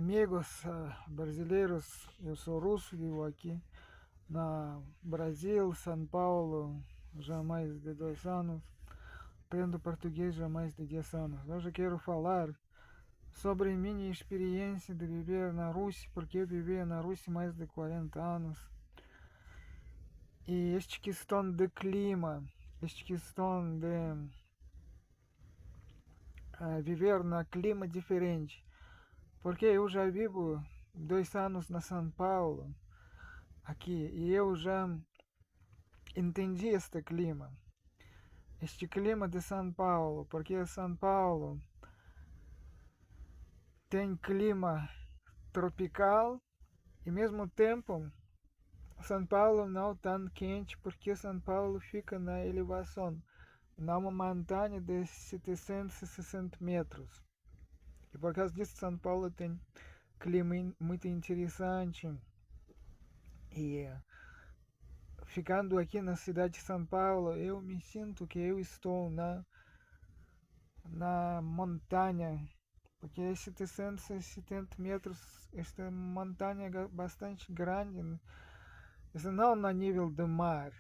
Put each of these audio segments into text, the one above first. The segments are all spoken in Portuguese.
amigos brasileiros, eu sou russo, vivo aqui na Brasil, São Paulo, já há mais de 2 anos. Aprendo português já há mais de 10 anos. Hoje eu quero falar sobre minha experiência de viver na Rússia, porque eu vivi na Rússia mais de 40 anos. E esta questão de clima, esta questão de viver na clima diferente, porque eu já vivo 2 anos na São Paulo, aqui, e eu já entendi este clima de São Paulo, porque São Paulo tem clima tropical e mesmo tempo São Paulo não tão quente, porque São Paulo fica na elevação, numa montanha de 760 metros. E por causa disso São Paulo tem clima muito interessante. E ficando aqui na cidade de São Paulo, eu me sinto que eu estou na montanha, porque é 770 metros, esta montanha é bastante grande, né? Isso não no nível do mar,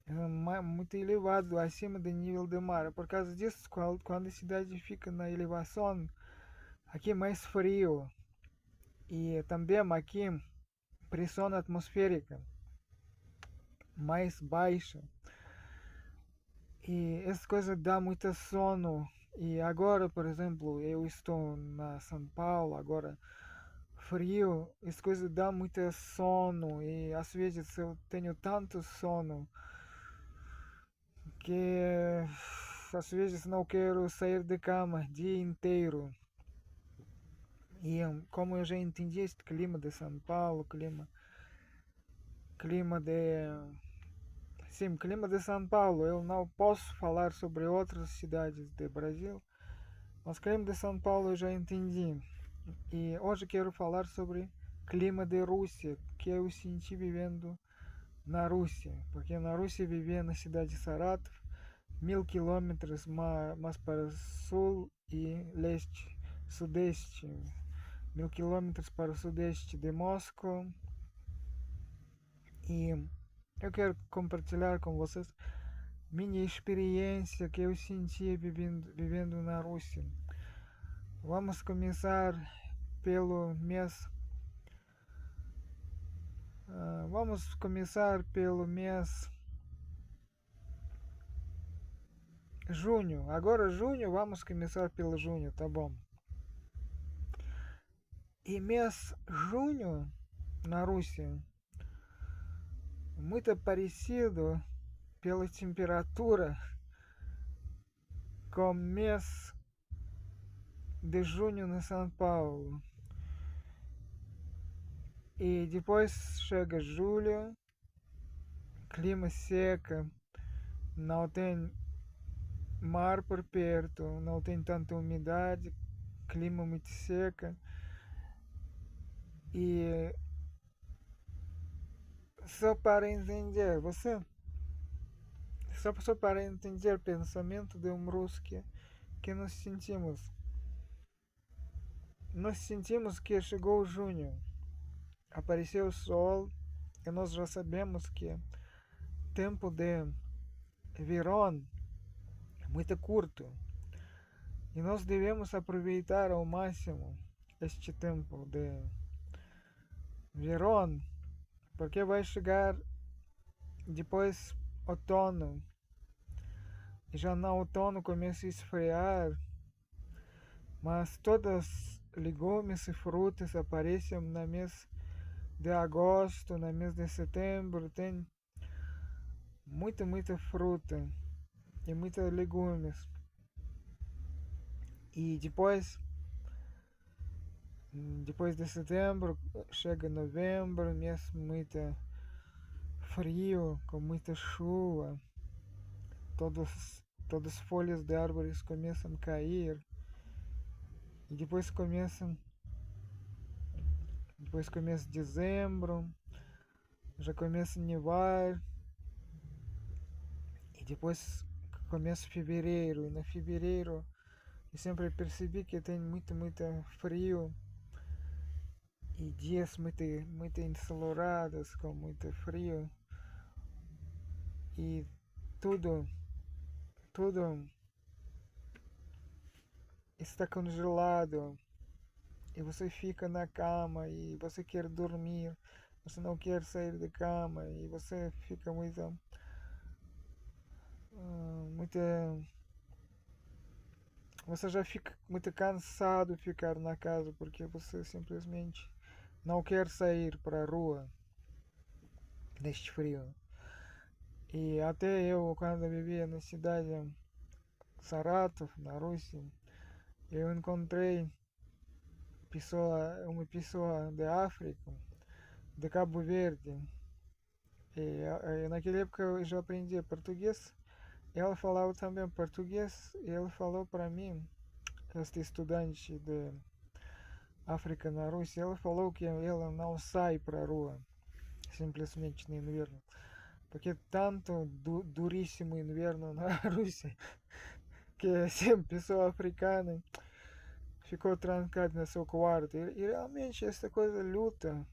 é muito elevado, acima do nível do mar. Por causa disso, quando a cidade fica na elevação, aqui é mais frio e também aqui pressão atmosférica mais baixa. E essa coisa dá muito sono. E agora, por exemplo, eu estou na São Paulo, agora frio, essa coisa dá muito sono. E às vezes eu tenho tanto sono que às vezes não quero sair de cama o dia inteiro. E como eu já entendi este clima de São Paulo, clima de sim, clima de São Paulo, eu não posso falar sobre outras cidades do Brasil, mas clima de São Paulo eu já entendi. E hoje quero falar sobre clima de Rússia, que eu senti vivendo na Rússia, porque na Rússia vivia na cidade de Saratov, 1000 quilômetros mais para o sul e leste, sudeste, 1000 quilômetros para o sudeste de Moscou. E eu quero compartilhar com vocês minha experiência que eu senti vivendo na Rússia. Vamos começar pelo mês. Vamos começar pelo mês junho. Agora junho, vamos começar pelo junho, tá bom? E mês junho na Rússia, muito parecido pela temperatura com o mês de junho na São Paulo. E depois chega julho, clima seca, não tem mar por perto, não tem tanta umidade, clima muito seca. E só para entender, só para entender o pensamento de um russo que nós sentimos que chegou junho, apareceu o sol e nós já sabemos que tempo de verão é muito curto e nós devemos aproveitar ao máximo este tempo de verão, porque vai chegar depois outono e já no outono começa a esfriar, mas todos legumes e frutas aparecem no mês de agosto, no mês de setembro, tem muita fruta e muitos legumes. E depois de setembro, chega novembro, mês muito frio, com muita chuva, todas as folhas de árvores começam a cair. E depois começa dezembro, já começa a nevar. E depois começa fevereiro. E no fevereiro eu sempre percebi que tem muito frio. e dias muito ensolarados, com muito frio, e tudo, tudo está congelado, e você fica na cama e você quer dormir, você não quer sair da cama e você fica muito, você já fica muito cansado de ficar na casa porque você simplesmente não quer sair para a rua neste frio. E até eu, quando vivia na cidade Saratov, na Rússia, eu encontrei uma pessoa da África, de Cabo Verde, e naquela época eu já aprendia português. Ela falava também português e ela falou para mim, este estudante de África na Rússia, ela falou que ela não sai para a rua, simplesmente no inverno, porque é tanto duríssimo inverno na Rússia que sempre pessoa africana ficou trancada no seu quarto. E realmente essa coisa luta.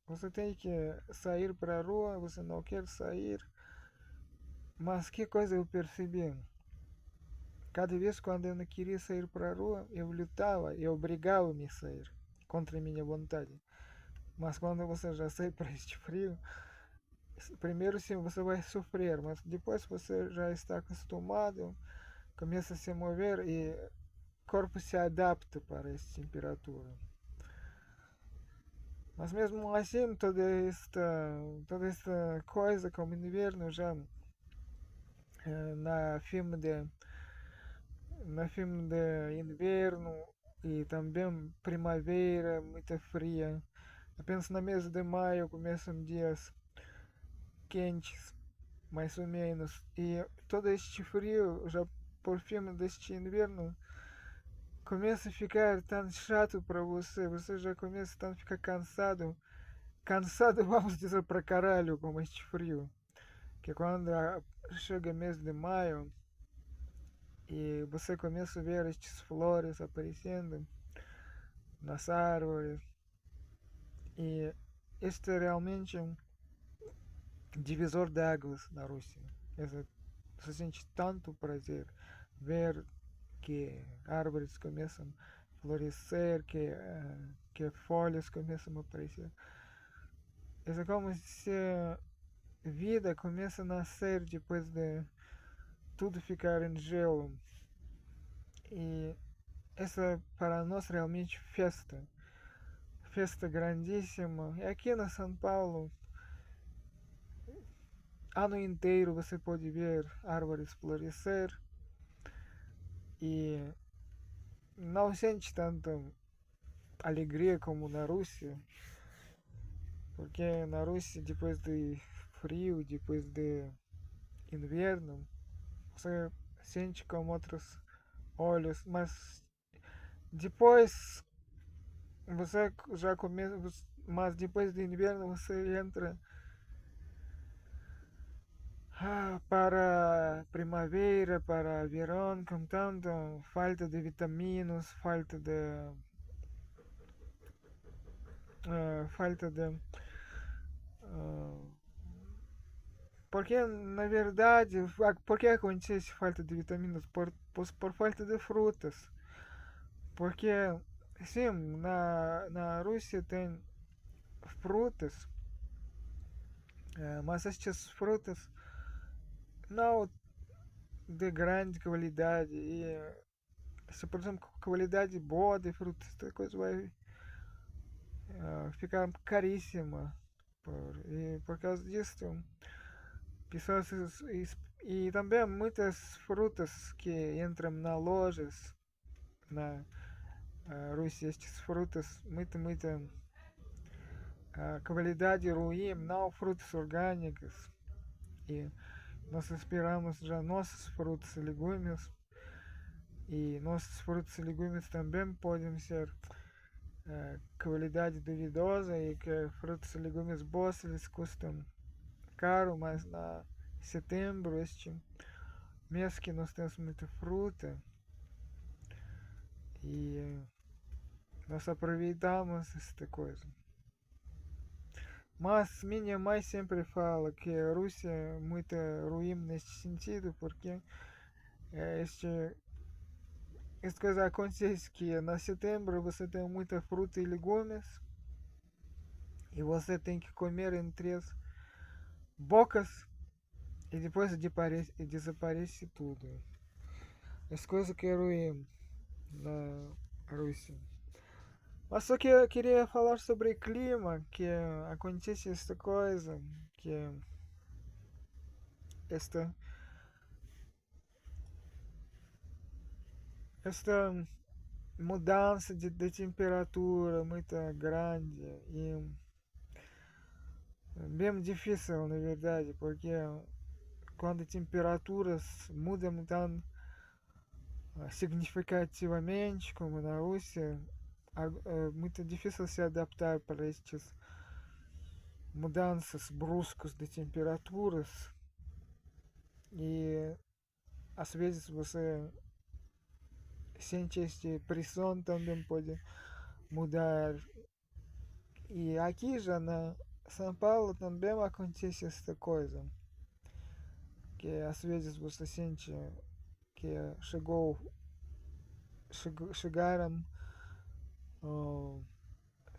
Você tem que sair para a rua, você não quer sair. Mas que coisa eu percebi? Cada vez quando eu não queria sair para a rua, eu lutava, eu obrigava-me a sair, contra a minha vontade. Mas quando você já sai para este frio, primeiro sim você vai sofrer, mas depois você já está acostumado, começa a se mover e o corpo se adapta para essa temperatura. Mas mesmo assim, toda esta coisa como inverno já na filme de na filme de inverno e também primavera, muita fria. Eu penso na mês de maio começam dias quentes, mais ou menos. E todo este frio, já por filme deste inverno, começa a ficar tão chato para você. Você já começa a ficar cansado. Cansado, vamos dizer, para caralho com este frio. Que quando chega mês de maio e você começa a ver estas flores aparecendo nas árvores. E este é realmente um divisor de águas na Rússia. Você sente tanto prazer ver que árvores começam a florescer, que folhas começam a aparecer. É como se a vida começa a nascer depois de tudo ficar em gelo. E essa para nós realmente festa. Festa grandíssima. E aqui na São Paulo, ano inteiro você pode ver árvores florescer e não sente tanta alegria como na Rússia, porque na Rússia depois de frio, depois de inverno, você sente com outros olhos, mas depois você já começa, mas depois do inverno você entra para primavera, para verão, com tanta falta de vitaminas, falta de ah, porque na verdade, por que acontece falta de vitaminas? Por falta de frutas. Porque sim, na Rússia tem frutas, mas estas frutas não de grande qualidade. E se por exemplo qualidade boa de frutas, esta coisa vai ficar caríssima. E por causa disso, pessoas e também muitas frutas que entram nas lojas na Rússia, estas frutas muita qualidade ruim, não frutas orgânicas. E nós esperamos já nossos frutos e legumes. E nossos frutos e legumes também podem ser qualidade duvidosa e que frutos e legumes bons eles custam caro, mas na setembro, este mês que nós temos muita fruta e nós aproveitamos esta coisa. Mas minha mãe sempre fala que a Rússia é muito ruim neste sentido, porque este, esta coisa acontece que na setembro você tem muita fruta e legumes e você tem que comer em 3 bocas e depois desaparece tudo. As coisas que é ruim na Rússia. Mas só que eu queria falar sobre clima, que acontece esta coisa, que esta, esta mudança de temperatura muito grande e bem difícil, na verdade, porque quando temperaturas mudam tão significativamente como na Rússia, é muito difícil se adaptar para estas mudanças bruscas de temperaturas e às vezes você sente esta pressão também pode mudar. E aqui já na São Paulo também acontece esta coisa, que às vezes você sente que chegaram, oh,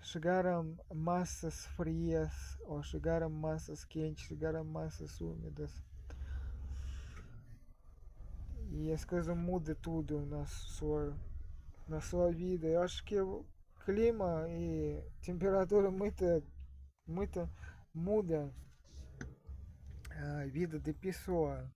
chegaram massas frias ou chegaram massas quentes, chegaram massas úmidas e as coisas mudam tudo na sua vida. Eu acho que o clima e temperatura muito muda a vida de pessoa.